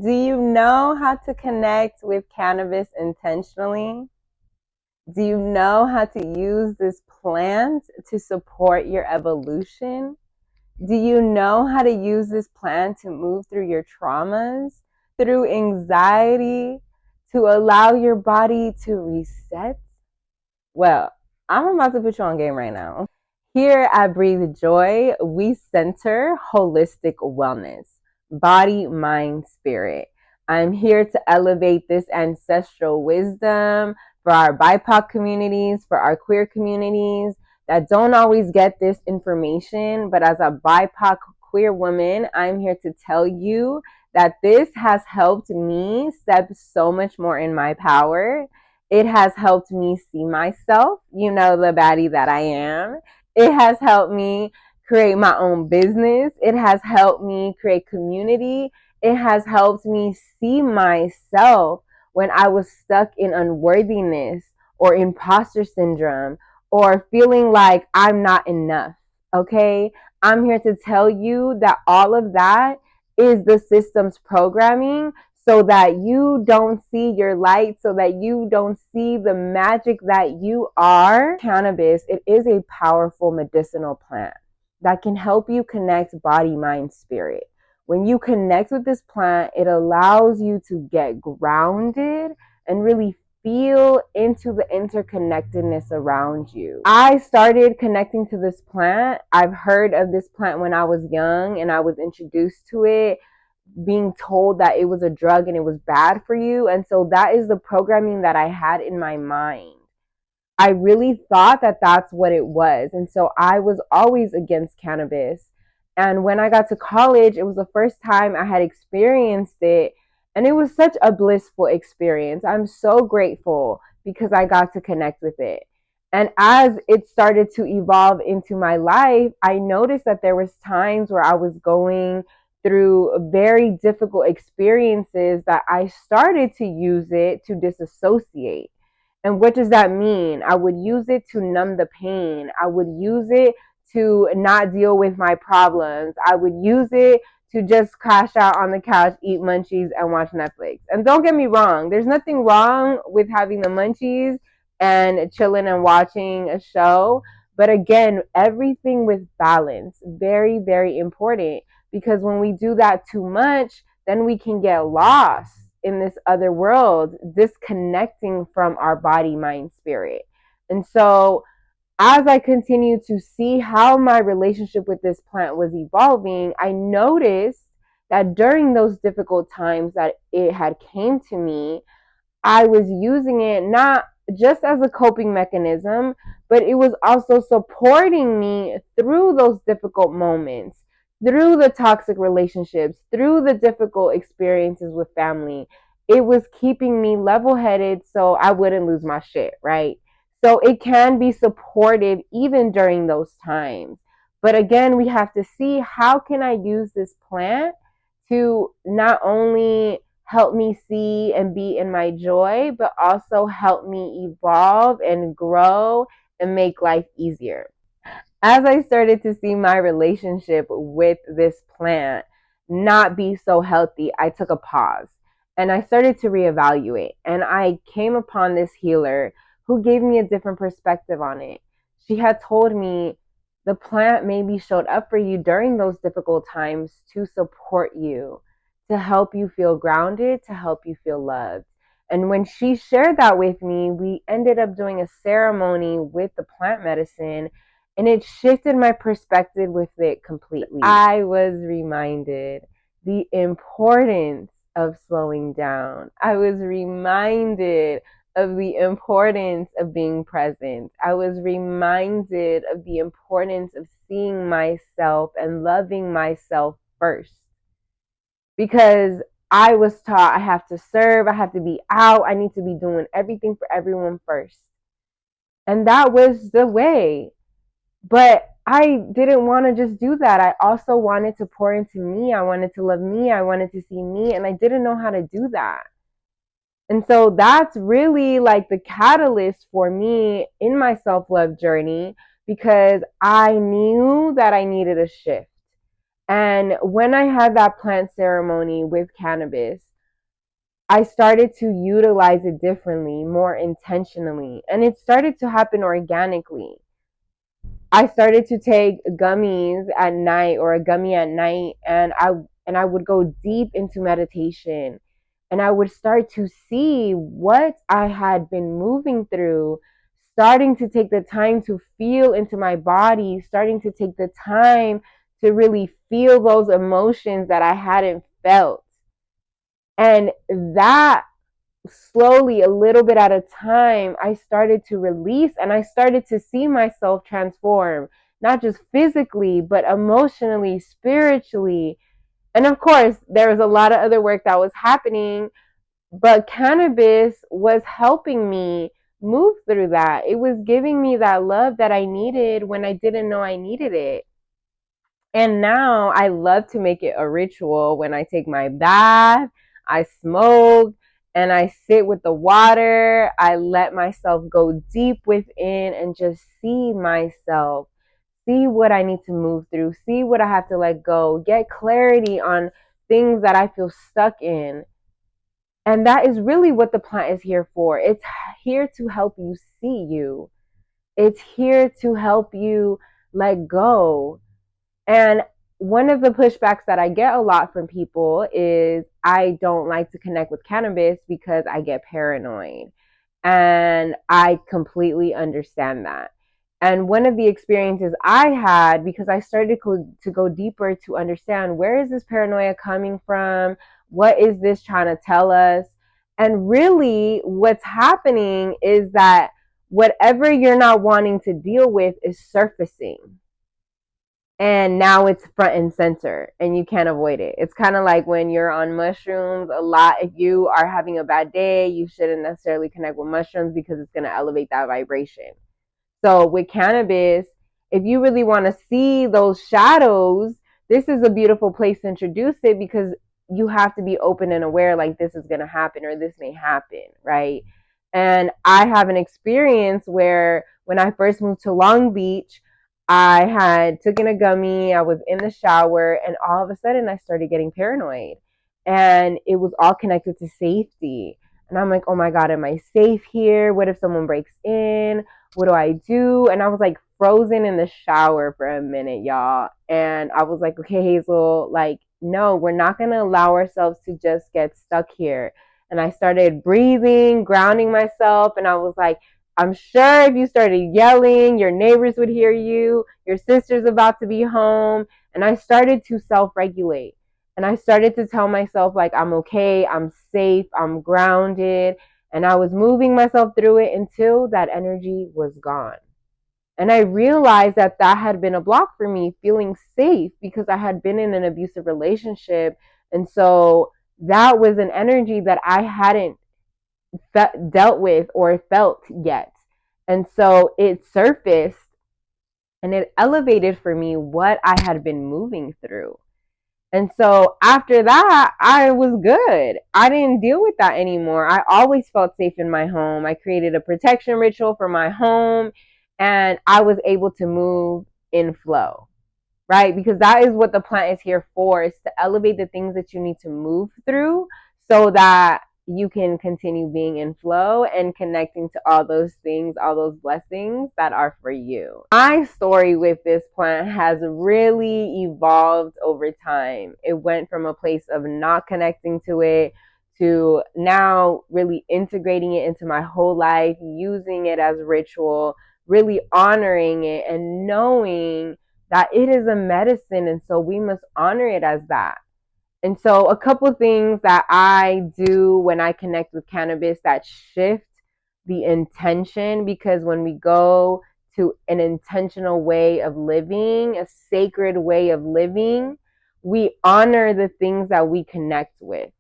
Do you know how to connect with cannabis intentionally? Do you know how to use this plant to support your evolution? Do you know how to use this plant to move through your traumas, through anxiety, to allow your body to reset? Well, I'm about to put you on game right now. Here at Breathe Joy, we center holistic wellness, body, mind, spirit. I'm here to elevate this ancestral wisdom for our BIPOC communities, for our queer communities that don't always get this information. But as a BIPOC queer woman, I'm here to tell you that this has helped me step so much more in my power. It has helped me see myself, the baddie that I am. It has helped me create my own business. It has helped me create community. It has helped me see myself when I was stuck in unworthiness or imposter syndrome or feeling like I'm not enough. Okay. I'm here to tell you that all of that is the system's programming so that you don't see your light, so that you don't see the magic that you are. Cannabis, it is a powerful medicinal plant that can help you connect body, mind, spirit. When you connect with this plant, it allows you to get grounded and really feel into the interconnectedness around you. I started connecting to this plant. I've heard of this plant when I was young and I was introduced to it being told that it was a drug and it was bad for you. And so that is the programming that I had in my mind. I really thought that that's what it was. And so I was always against cannabis. And when I got to college, it was the first time I had experienced it. And it was such a blissful experience. I'm so grateful because I got to connect with it. And as it started to evolve into my life, I noticed that there was times where I was going through very difficult experiences that I started to use it to disassociate. And what does that mean? I would use it to numb the pain. I would use it to not deal with my problems. I would use it to just crash out on the couch, eat munchies, and watch Netflix. And don't get me wrong, there's nothing wrong with having the munchies and chilling and watching a show. But again, everything with balance, very, very important. Because when we do that too much, then we can get lost in this other world, disconnecting from our body, mind, spirit. And so as I continued to see how my relationship with this plant was evolving, I noticed that during those difficult times that it had came to me, I was using it not just as a coping mechanism, but it was also supporting me through those difficult moments, through the toxic relationships, through the difficult experiences with family. It was keeping me level headed so I wouldn't lose my shit, right? So it can be supportive even during those times. But again, we have to see how can I use this plant to not only help me see and be in my joy, but also help me evolve and grow and make life easier. As I started to see my relationship with this plant not be so healthy, I took a pause and I started to reevaluate. And I came upon this healer who gave me a different perspective on it. She had told me the plant maybe showed up for you during those difficult times to support you, to help you feel grounded, to help you feel loved. And when she shared that with me, we ended up doing a ceremony with the plant medicine, and it shifted my perspective with it completely. I was reminded the importance of slowing down. I was reminded of the importance of being present. I was reminded of the importance of seeing myself and loving myself first. Because I was taught I have to serve, I have to be out, I need to be doing everything for everyone first. And that was the way. But I didn't want to just do that. I also wanted to pour into me. I wanted to love me. I wanted to see me. And I didn't know how to do that. And so that's really like the catalyst for me in my self love journey because I knew that I needed a shift. And when I had that plant ceremony with cannabis, I started to utilize it differently, more intentionally, and it started to happen organically. I started to take gummies at night or a gummy at night, and I would go deep into meditation, and I would start to see what I had been moving through, starting to take the time to feel into my body, starting to take the time to really feel those emotions that I hadn't felt. And that slowly, a little bit at a time, I started to release and I started to see myself transform, not just physically, but emotionally, spiritually. And of course, there was a lot of other work that was happening, but cannabis was helping me move through that. It was giving me that love that I needed when I didn't know I needed it. And now I love to make it a ritual when I take my bath, I smoke, and I sit with the water. I let myself go deep within and just see myself, see what I need to move through, see what I have to let go, get clarity on things that I feel stuck in. And that is really what the plant is here for. It's here to help you see you. It's here to help you let go. And one of the pushbacks that I get a lot from people is I don't like to connect with cannabis because I get paranoid. And I completely understand that. And one of the experiences I had, because I started to go deeper to understand, where is this paranoia coming from? What is this trying to tell us? And really, what's happening is that whatever you're not wanting to deal with is surfacing, and now it's front and center and you can't avoid it. It's kind of like when you're on mushrooms a lot. If you are having a bad day, you shouldn't necessarily connect with mushrooms because it's going to elevate that vibration. So with cannabis, if you really want to see those shadows, this is a beautiful place to introduce it, because you have to be open and aware, like, this is going to happen or this may happen, right? And I have an experience where when I first moved to Long Beach, I had taken a gummy, I was in the shower, and all of a sudden I started getting paranoid. And it was all connected to safety. And I'm like, oh my God, am I safe here? What if someone breaks in? What do I do? And I was like frozen in the shower for a minute, y'all. And I was like, okay, Hazel, like, no, we're not going to allow ourselves to just get stuck here. And I started breathing, grounding myself. And I was like, I'm sure if you started yelling, your neighbors would hear you, your sister's about to be home. And I started to self regulate. And I started to tell myself, like, I'm okay, I'm safe, I'm grounded. And I was moving myself through it until that energy was gone. And I realized that that had been a block for me feeling safe, because I had been in an abusive relationship. And so that was an energy that I hadn't dealt with or felt yet. And so it surfaced and it elevated for me what I had been moving through. And so after that, I was good. I didn't deal with that anymore. I always felt safe in my home. I created a protection ritual for my home, and I was able to move in flow, right? Because that is what the plant is here for, is to elevate the things that you need to move through so that you can continue being in flow and connecting to all those things, all those blessings that are for you. My story with this plant has really evolved over time. It went from a place of not connecting to it to now really integrating it into my whole life, using it as ritual, really honoring it and knowing that it is a medicine, and so we must honor it as that. And so a couple of things that I do when I connect with cannabis that shift the intention, because when we go to an intentional way of living, a sacred way of living, we honor the things that we connect with.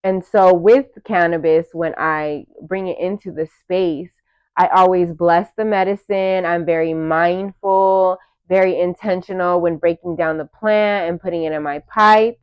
And so with cannabis, when I bring it into the space, I always bless the medicine. I'm very mindful, very intentional when breaking down the plant and putting it in my pipe.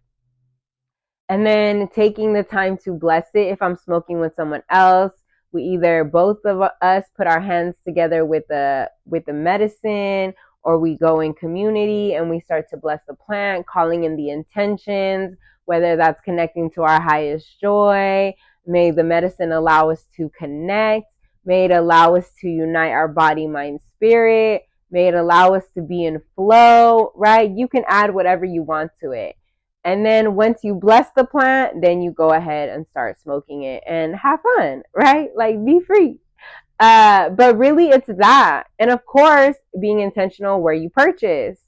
And then taking the time to bless it. If I'm smoking with someone else, we either both of us put our hands together with the medicine, or we go in community and we start to bless the plant, calling in the intentions, whether that's connecting to our highest joy. May the medicine allow us to connect. May it allow us to unite our body, mind, spirit. May it allow us to be in flow, right? You can add whatever you want to it. And then once you bless the plant, then you go ahead and start smoking it and have fun, right? Like, be free. But really, it's that. And of course, being intentional where you purchase,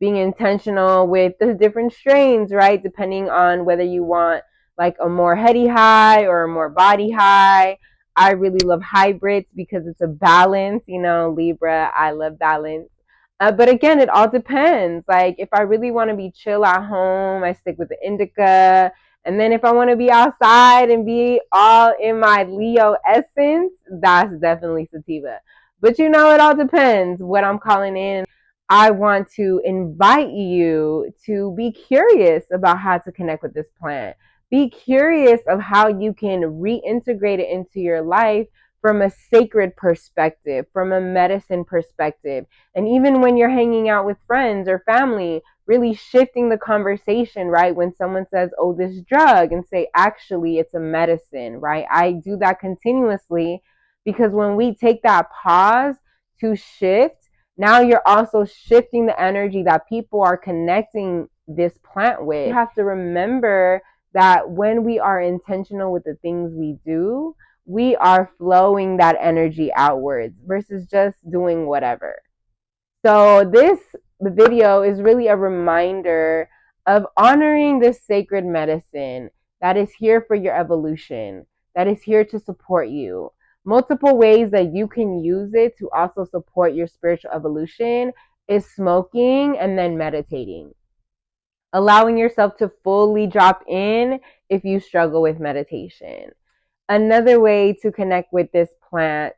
being intentional with the different strains, right? Depending on whether you want like a more heady high or a more body high. I really love hybrids because it's a balance, Libra, I love balance. But again, it all depends. Like, if I really want to be chill at home, I stick with the indica. And then if I want to be outside and be all in my Leo essence, that's definitely sativa. But it all depends what I'm calling in. I want to invite you to be curious about how to connect with this plant. Be curious of how you can reintegrate it into your life from a sacred perspective, from a medicine perspective. And even when you're hanging out with friends or family, really shifting the conversation, right? When someone says, oh, this drug, and say, actually, it's a medicine, right? I do that continuously because when we take that pause to shift, now you're also shifting the energy that people are connecting this plant with. You have to remember that when we are intentional with the things we do, we are flowing that energy outwards versus just doing whatever. So this video is really a reminder of honoring this sacred medicine that is here for your evolution, that is here to support you. Multiple ways that you can use it to also support your spiritual evolution is smoking and then meditating. Allowing yourself to fully drop in if you struggle with meditation. Another way to connect with this plant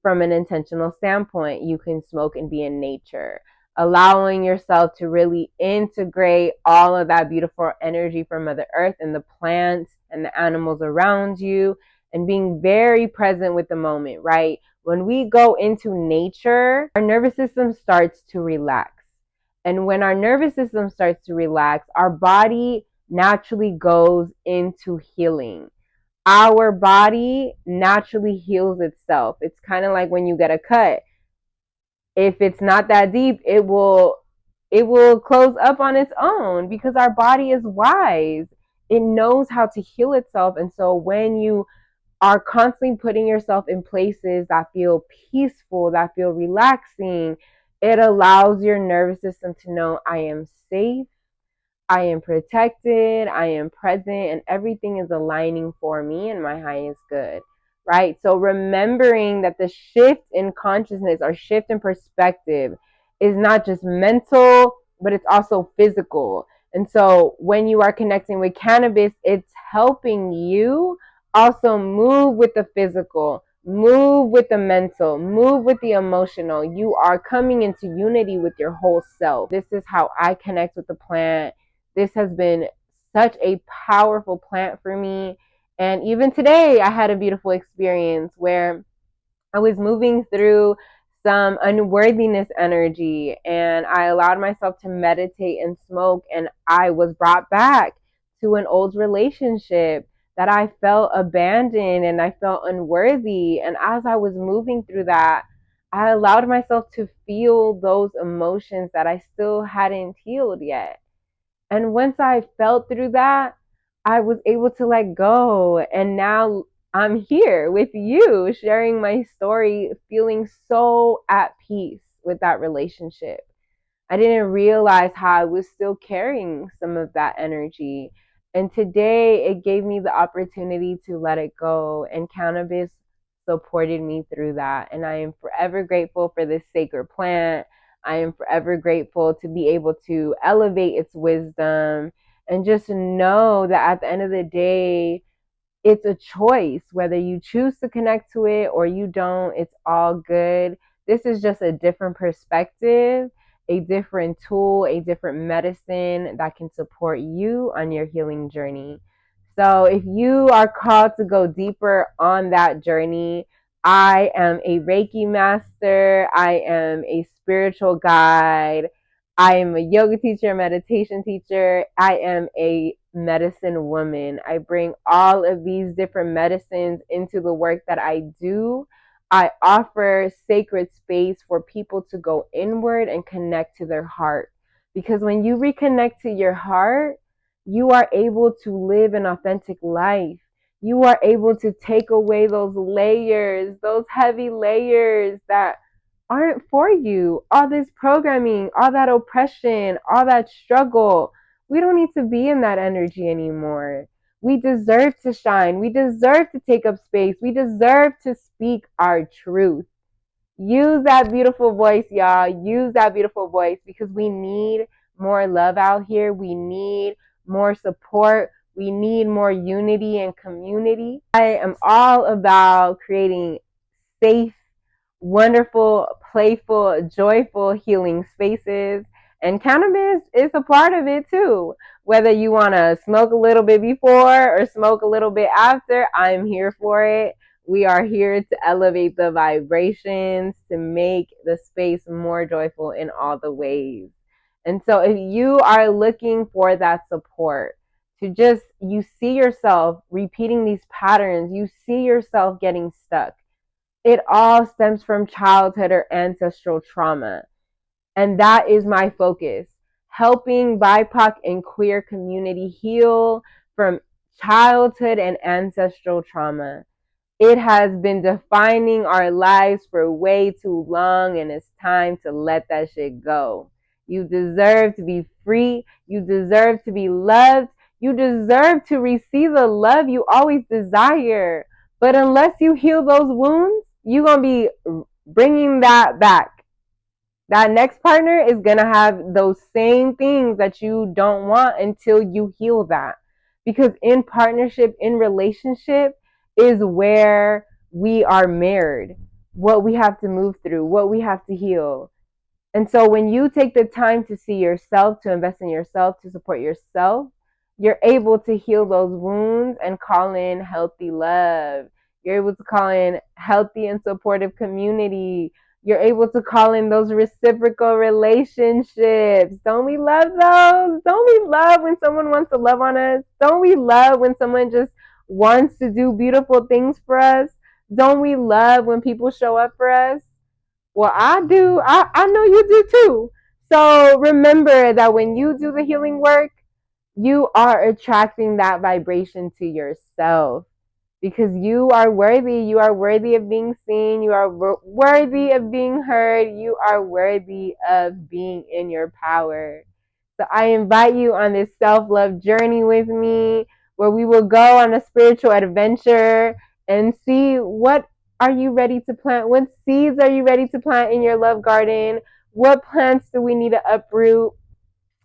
from an intentional standpoint, you can smoke and be in nature, allowing yourself to really integrate all of that beautiful energy from Mother Earth and the plants and the animals around you, and being very present with the moment, right? When we go into nature, our nervous system starts to relax. And when our nervous system starts to relax, our body naturally goes into healing. Our body naturally heals itself. It's kind of like when you get a cut. If it's not that deep, it will close up on its own because our body is wise. It knows how to heal itself. And so when you are constantly putting yourself in places that feel peaceful, that feel relaxing, it allows your nervous system to know, I am safe, I am protected, I am present, and everything is aligning for me and my highest good, right? So remembering that the shift in consciousness or shift in perspective is not just mental, but it's also physical. And so when you are connecting with cannabis, it's helping you also move with the physical, move with the mental, move with the emotional. You are coming into unity with your whole self. This is how I connect with the plant. This has been such a powerful plant for me. And even today, I had a beautiful experience where I was moving through some unworthiness energy and I allowed myself to meditate and smoke. And I was brought back to an old relationship that I felt abandoned and I felt unworthy. And as I was moving through that, I allowed myself to feel those emotions that I still hadn't healed yet. And once I felt through that, I was able to let go. And now I'm here with you, sharing my story, feeling so at peace with that relationship. I didn't realize how I was still carrying some of that energy. And today it gave me the opportunity to let it go. And cannabis supported me through that. And I am forever grateful for this sacred plant. I am forever grateful to be able to elevate its wisdom and just know that at the end of the day, it's a choice. Whether you choose to connect to it or you don't, it's all good. This is just a different perspective, a different tool, a different medicine that can support you on your healing journey. So if you are called to go deeper on that journey, I am a Reiki master. I am a spiritual guide. I am a yoga teacher, meditation teacher. I am a medicine woman. I bring all of these different medicines into the work that I do. I offer sacred space for people to go inward and connect to their heart. Because when you reconnect to your heart, you are able to live an authentic life. You are able to take away those layers, those heavy layers that aren't for you. All this programming, all that oppression, all that struggle. We don't need to be in that energy anymore. We deserve to shine. We deserve to take up space. We deserve to speak our truth. Use that beautiful voice, y'all. Use that beautiful voice because we need more love out here. We need more support. We need more unity and community. I am all about creating safe, wonderful, playful, joyful, healing spaces. And cannabis is a part of it too. Whether you want to smoke a little bit before or smoke a little bit after, I'm here for it. We are here to elevate the vibrations, to make the space more joyful in all the ways. And so if you are looking for that support, to just, you see yourself repeating these patterns, you see yourself getting stuck, it all stems from childhood or ancestral trauma. And that is my focus, helping BIPOC and queer community heal from childhood and ancestral trauma. It has been defining our lives for way too long, and it's time to let that shit go. You deserve to be free. You deserve to be loved. You deserve to receive the love you always desire. But unless you heal those wounds, you're going to be bringing that back. That next partner is going to have those same things that you don't want until you heal that. Because in partnership, in relationship, is where we are mirrored, what we have to move through, what we have to heal. And so when you take the time to see yourself, to invest in yourself, to support yourself, you're able to heal those wounds and call in healthy love. You're able to call in healthy and supportive community. You're able to call in those reciprocal relationships. Don't we love those? Don't we love when someone wants to love on us? Don't we love when someone just wants to do beautiful things for us? Don't we love when people show up for us? Well, I do. I know you do too. So remember that when you do the healing work, you are attracting that vibration to yourself because you are worthy. You are worthy of being seen. You are worthy of being heard. You are worthy of being in your power. So I invite you on this self-love journey with me where we will go on a spiritual adventure and see what are you ready to plant? What seeds are you ready to plant in your love garden? What plants do we need to uproot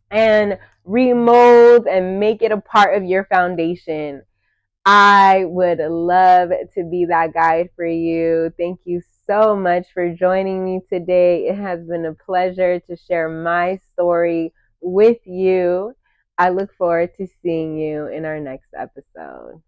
and remold and make it a part of your foundation? I would love to be that guide for you. Thank you so much for joining me today. It has been a pleasure to share my story with you. I look forward to seeing you in our next episode.